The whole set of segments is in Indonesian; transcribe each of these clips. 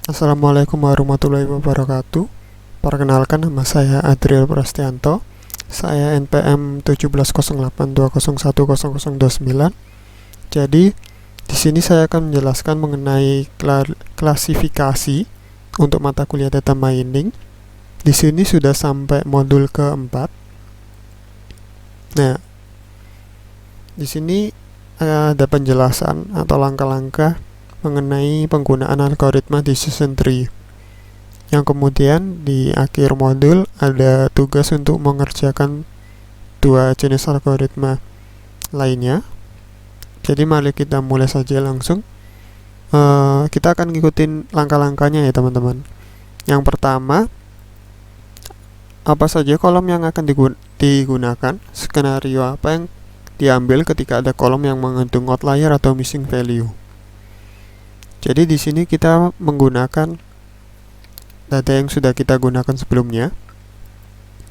Assalamualaikum warahmatullahi wabarakatuh. Perkenalkan, nama saya Adriel Prastianto. Saya NPM 170820101029. Jadi, di sini saya akan menjelaskan mengenai klasifikasi untuk mata kuliah data mining. Di sini sudah sampai modul keempat. Nah, di sini ada penjelasan atau langkah-langkah mengenai penggunaan algoritma decision tree, yang kemudian di akhir modul ada tugas untuk mengerjakan dua jenis algoritma lainnya. Jadi mari kita mulai saja langsung. Kita akan ngikutin langkah-langkahnya ya teman-teman. Yang pertama, apa saja kolom yang akan digunakan, skenario apa yang diambil ketika ada kolom yang mengandung outlier atau missing value. Jadi di sini kita menggunakan data yang sudah kita gunakan sebelumnya,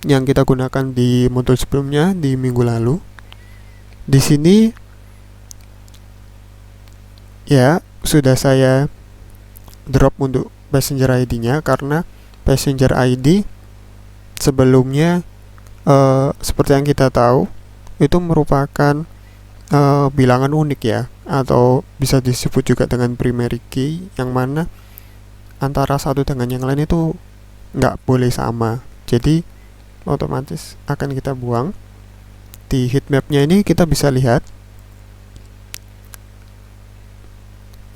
yang kita gunakan di modul sebelumnya di minggu lalu. Di sini ya sudah saya drop untuk passenger ID-nya karena passenger ID sebelumnya seperti yang kita tahu itu merupakan bilangan unik ya, atau bisa disebut juga dengan primary key, yang mana antara satu dengan yang lain itu nggak boleh sama, jadi otomatis akan kita buang. Di heatmapnya ini kita bisa lihat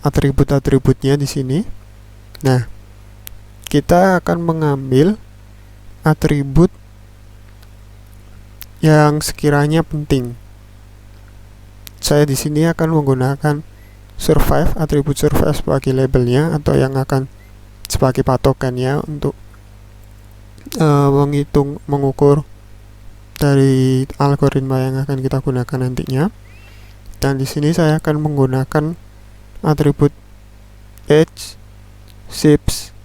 atribut-atributnya di sini. Nah, kita akan mengambil atribut yang sekiranya penting. Saya di sini akan menggunakan survive, atribut survive sebagai labelnya atau yang akan sebagai patokannya untuk mengukur dari algoritma yang akan kita gunakan nantinya. Dan di sini saya akan menggunakan atribut age, ships,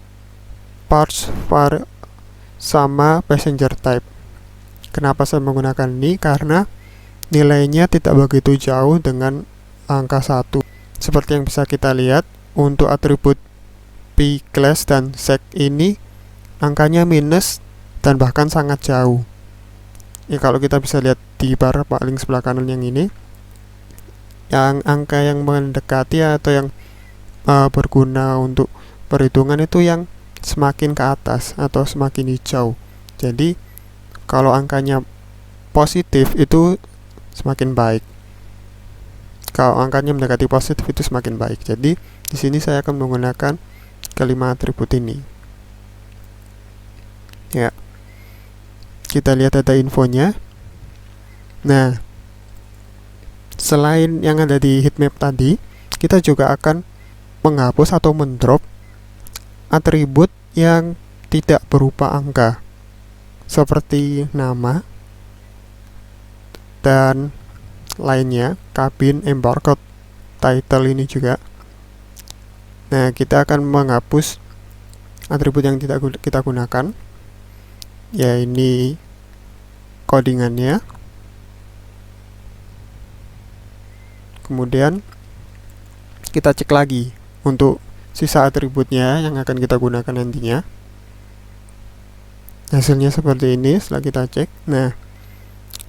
parts, var, sama passenger type. Kenapa saya menggunakan ini? Karena nilainya tidak begitu jauh dengan angka 1. Seperti yang bisa kita lihat, untuk atribut P class dan sec ini angkanya minus dan bahkan sangat jauh. Ya, kalau kita bisa lihat di bar paling sebelah kanan yang ini, yang angka yang mendekati atau yang berguna untuk perhitungan itu yang semakin ke atas atau semakin hijau. Jadi kalau angkanya positif itu semakin baik. Kalau angkanya mendekati positif itu semakin baik. Jadi di sini saya akan menggunakan kelima atribut ini. Ya. Kita lihat data infonya. Nah, selain yang ada di heatmap tadi, kita juga akan menghapus atau mendrop atribut yang tidak berupa angka, seperti nama dan lainnya, kabin, embarcode, title ini juga. Nah, kita akan menghapus atribut yang tidak kita gunakan. Ya, ini codingannya. Kemudian kita cek lagi untuk sisa atributnya yang akan kita gunakan nantinya. Hasilnya seperti ini setelah kita cek. Nah,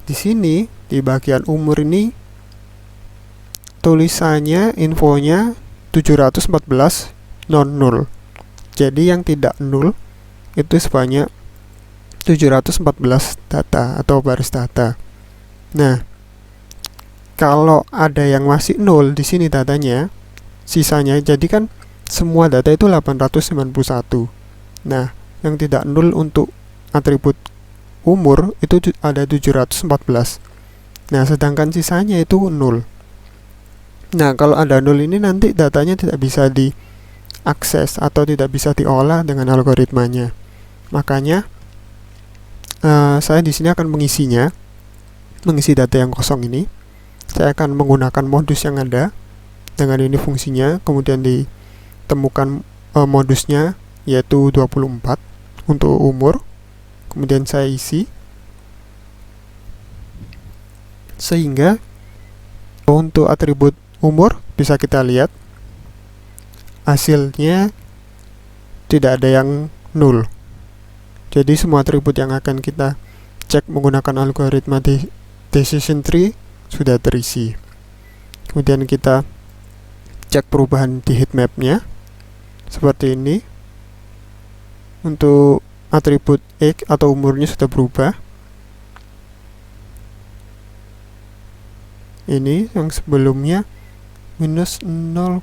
di sini di bagian umur ini tulisannya infonya 714 non null. Jadi yang tidak null itu sebanyak 714 data atau baris data. Nah, kalau ada yang masih nol di sini datanya, sisanya, jadi kan semua data itu 891. Nah, yang tidak nol untuk atribut umur itu ada 714. Nah, sedangkan sisanya itu 0. Nah, kalau ada 0 ini nanti datanya tidak bisa diakses atau tidak bisa diolah dengan algoritmanya. Makanya saya di sini akan mengisi data yang kosong ini. Saya akan menggunakan modus yang ada dengan ini fungsinya, kemudian ditemukan modusnya yaitu 24 untuk umur. Kemudian saya isi sehingga untuk atribut umur bisa kita lihat hasilnya tidak ada yang null. Jadi semua atribut yang akan kita cek menggunakan algoritma decision tree sudah terisi. Kemudian kita cek perubahan di heatmapnya seperti ini. Untuk atribut X atau umurnya sudah berubah. Ini yang sebelumnya minus 0,07,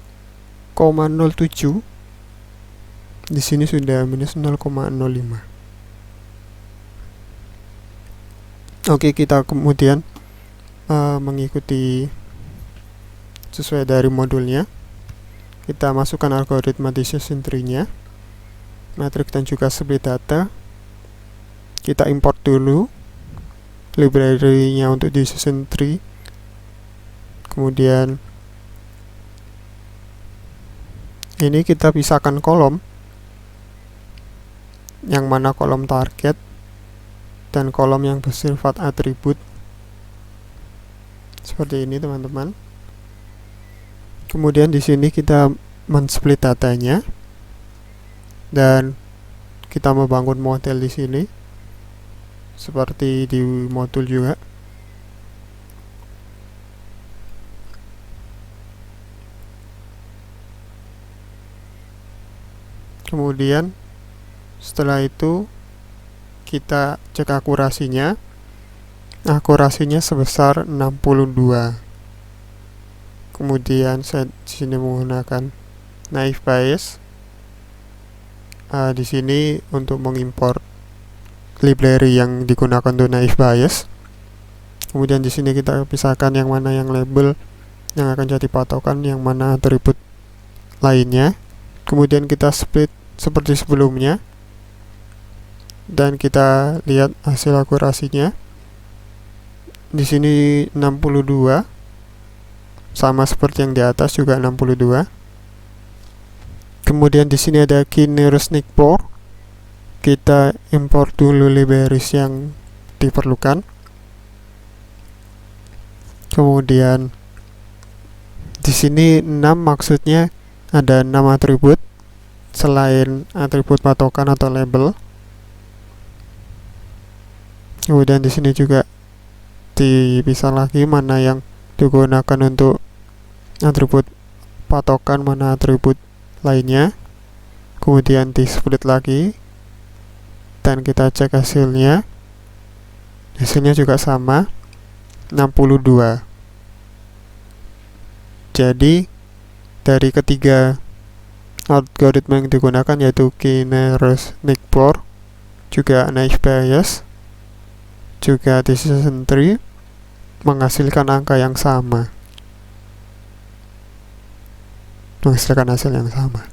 di sini sudah minus 0,05. Oke, kita kemudian mengikuti sesuai dari modulnya. Kita masukkan algoritma decision tree-nya, matrix dan juga split data. Kita import dulu library-nya untuk decision tree. Kemudian ini kita pisahkan kolom, yang mana kolom target dan kolom yang bersifat atribut. Seperti ini teman-teman. Kemudian di sini kita men-split datanya dan kita membangun model di sini seperti di modul juga. Kemudian setelah itu kita cek akurasinya. Akurasinya sebesar 62. Kemudian saya di sini menggunakan naive Bayes. Di sini untuk mengimport library yang digunakan untuk naive Bayes. Kemudian di sini kita pisahkan yang mana yang label yang akan jadi patokan, yang mana atribut lainnya. Kemudian kita split seperti sebelumnya dan kita lihat hasil akurasinya. Di sini 62, sama seperti yang di atas juga 62. Kemudian di sini ada Kineris Nickport. Kita import dulu libraries yang diperlukan. Kemudian di sini 6 maksudnya ada 6 atribut selain atribut patokan atau label. Kemudian di sini juga dipisah lagi mana yang digunakan untuk atribut patokan, mana atribut lainnya. Kemudian di split lagi dan kita cek hasilnya. Hasilnya juga sama, 62. Jadi dari ketiga algoritma yang digunakan, yaitu Kineris Nickport, juga naive Bayes, juga decision tree, menghasilkan angka yang sama, menghasilkan hasil yang sama.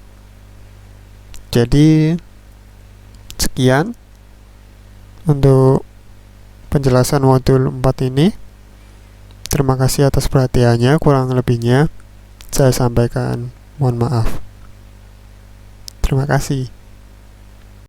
Jadi sekian untuk penjelasan modul 4 ini. Terima kasih atas perhatiannya, kurang lebihnya saya sampaikan mohon maaf. Terima kasih.